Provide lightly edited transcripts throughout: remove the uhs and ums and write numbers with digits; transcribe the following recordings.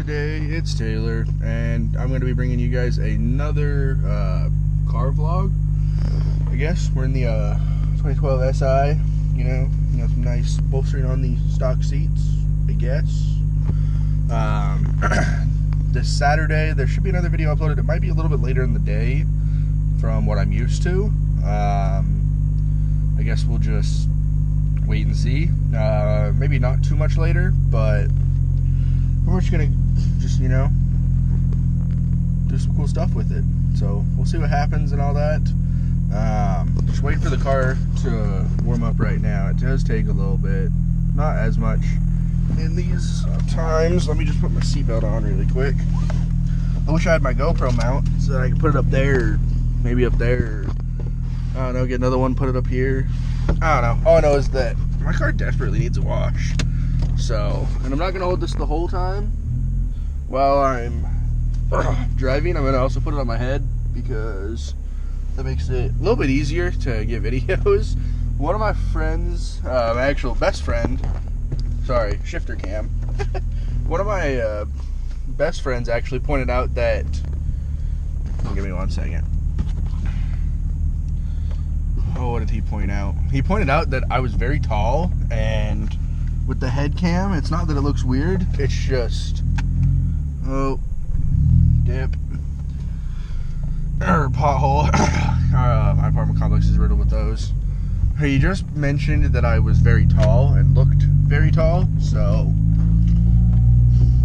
Today it's Taylor, and I'm going to be bringing you guys another car vlog. I guess we're in the 2012 SI. You know, some nice bolstering on the stock seats, I guess. This Saturday there should be another video uploaded. It might be a little bit later in the day from what I'm used to. I guess we'll just wait and see. Maybe not too much later, but we're just gonna do some cool stuff with it. So we'll see what happens and all that. Just waiting for the car to warm up right now. It does take a little bit, not as much in these times. Let me just put my seatbelt on really quick. I wish I had my GoPro mount so that I could put it up there, maybe up there. I don't know, get another one, put it up here. I don't know. All I know is that my car desperately needs a wash. So, and I'm not going to hold this the whole time while I'm driving. I'm going to also put it on my head because that makes it a little bit easier to get videos. One of my friends, my actual best friend, sorry, shifter cam. One of my best friends actually pointed out that, give me 1 second. Oh, what did he point out? He pointed out that I was very tall, and with the head cam, it's not that it looks weird, it's just, oh, dip, or pothole. My apartment complex is riddled with those. He just mentioned that I was very tall and looked very tall, so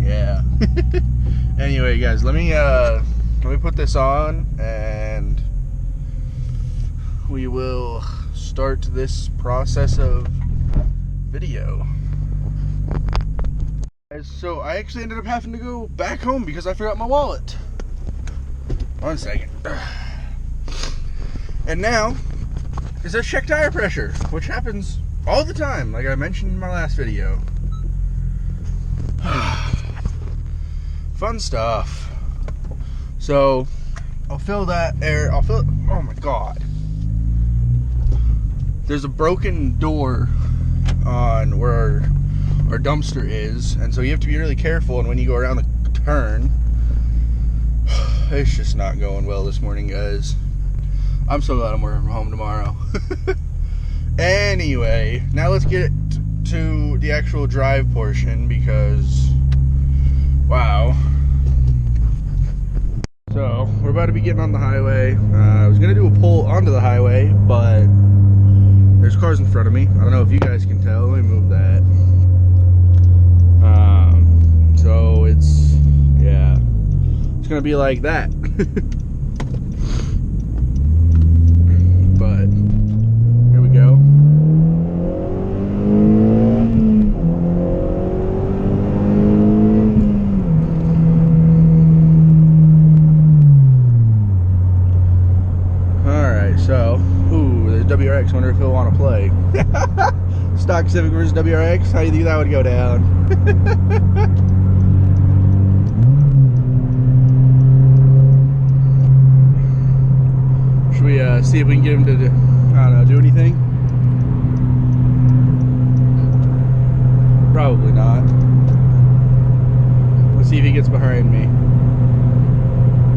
yeah. Anyway, guys, let me put this on and we will start this process of video. So I actually ended up having to go back home because I forgot my wallet. 1 second. And now it says check tire pressure, which happens all the time, like I mentioned in my last video. Fun stuff. So I'll fill that air. Oh my god. There's a broken door on where our dumpster is, and so you have to be really careful, and when you go around the turn, it's just not going well this morning, guys. I'm so glad I'm working from home tomorrow. Anyway, now let's get to the actual drive portion because, wow. So, we're about to be getting on the highway. I was going to do a pull onto the highway, but there's cars in front of me. I don't know if you guys can tell. Let me move that. So it's, yeah, it's gonna be like that. But here we go. Alright, so, ooh, there's WRX. Wonder if he'll want to play. Stock Civic versus WRX. How do you think that would go down? Should we see if we can get him to, I don't know, do anything? Probably not. Let's see if he gets behind me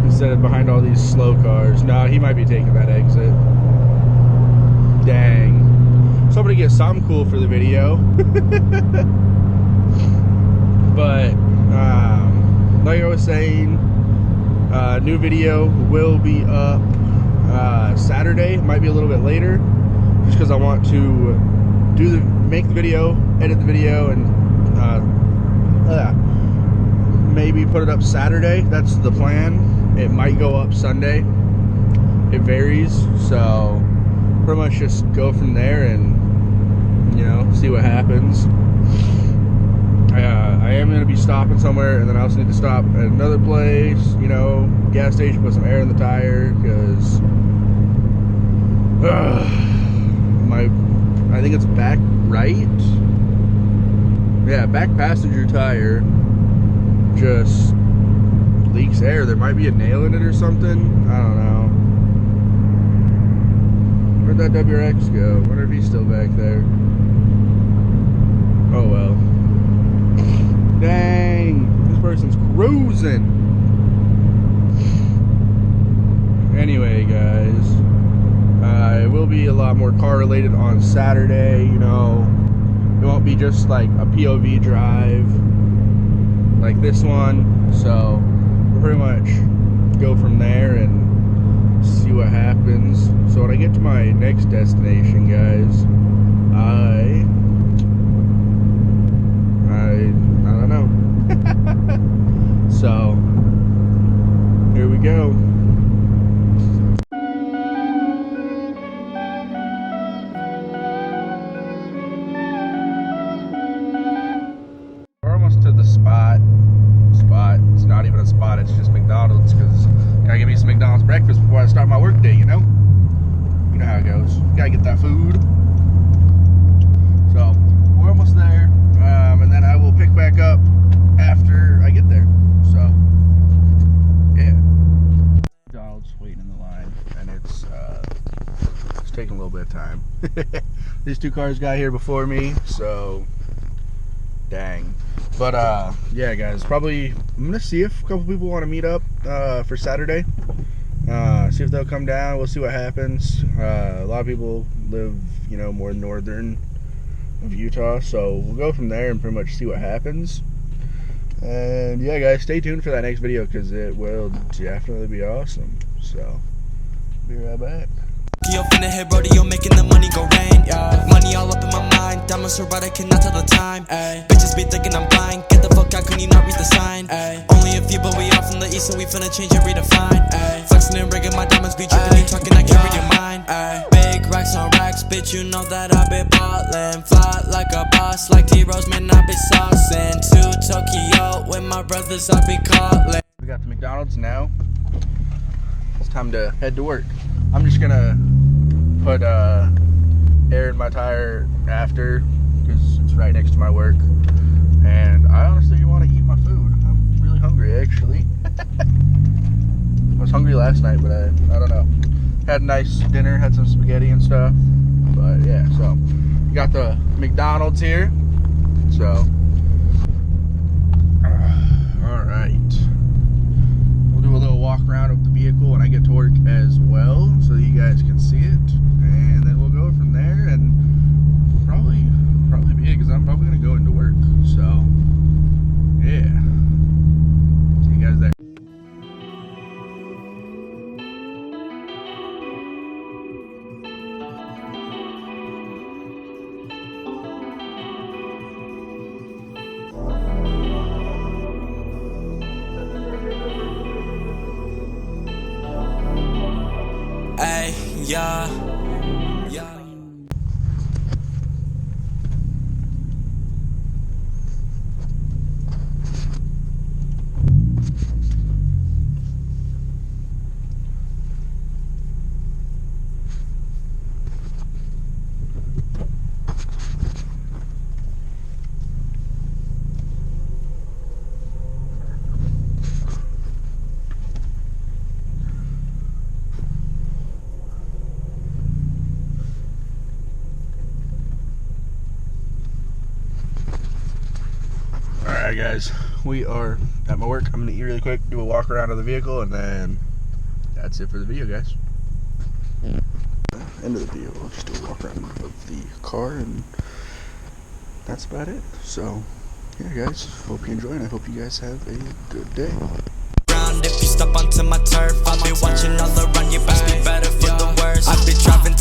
instead of behind all these slow cars. No, he might be taking that exit. Dang. Somebody get something cool for the video. But like I was saying, new video will be up Saturday. Might be a little bit later, just because I want to make the video, edit the video, and maybe put it up Saturday. That's the plan. It might go up Sunday. It varies. So pretty much just go from there and see what happens. I am going to be stopping somewhere, and then I also need to stop at another place, gas station, put some air in the tire, because I think it's back right. Yeah, back passenger tire just leaks air. There might be a nail in it or something. I don't know. Where'd that WRX go? Wonder if he's still back there. Oh well. Dang. This person's cruising. Anyway, guys, it will be a lot more car related on Saturday. You know, it won't be just like a POV drive like this one. So we'll pretty much go from there and see what happens. So when I get to my next destination, guys, I don't know. So here we go. We're almost to the spot. It's not even a spot, it's just McDonald's, because gotta get me some McDonald's breakfast before I start my work day, you know? You know how it goes. Gotta get that food. So we're almost there, and then I will pick back up after I get there. So yeah, McDonald's waiting in the line, and it's taking a little bit of time. These two cars got here before me, so dang. But yeah, guys, probably I'm gonna see if a couple people want to meet up for Saturday. See if they'll come down. We'll see what happens. A lot of people live, you know, more northern of Utah, so we'll go from there and pretty much see what happens. And yeah, guys, stay tuned for that next video, because it will definitely be awesome. So be right back. Yo, finna hit rodeo, making the money go rain. Yeah, money all up in my mind. Diamonds so bright I cannot tell the time. Ay, bitches be thinking I'm blind. Get the fuck out, can you not read the sign? Ay, only a few, but we all from the east, so we finna change and redefine. Ay, flexing and rigging, my diamonds be dripping. You talking, I can't read your mind. Ay, big racks on racks, bitch, you know that I been ballin'. Fly like a boss, like T-Rose, man, I be saucin'. To Tokyo with my brothers, I be callin'. We got the McDonald's now. It's time to head to work. I'm just gonna put air in my tire after, because it's right next to my work, and I honestly want to eat my food. I'm really hungry, actually. I was hungry last night, but I don't know. Had a nice dinner, had some spaghetti and stuff, but yeah. So we got the McDonald's here. So all right. Do a little walk around of the vehicle when I get to work as well, so you guys can see it, and then we'll go from there, and probably be it, because I'm probably gonna go into work. So yeah, see you guys there. Ay, yeah. Alright, guys, we are at my work. I'm gonna eat really quick, do a walk around of the vehicle, and then that's it for the video, guys. End of the video, I'll just do a walk around of the car, and that's about it. So yeah, guys, hope you enjoy, and I hope you guys have a good day. If you step onto my turf, I'll be watching all around you, best be better for the worst. I've been driving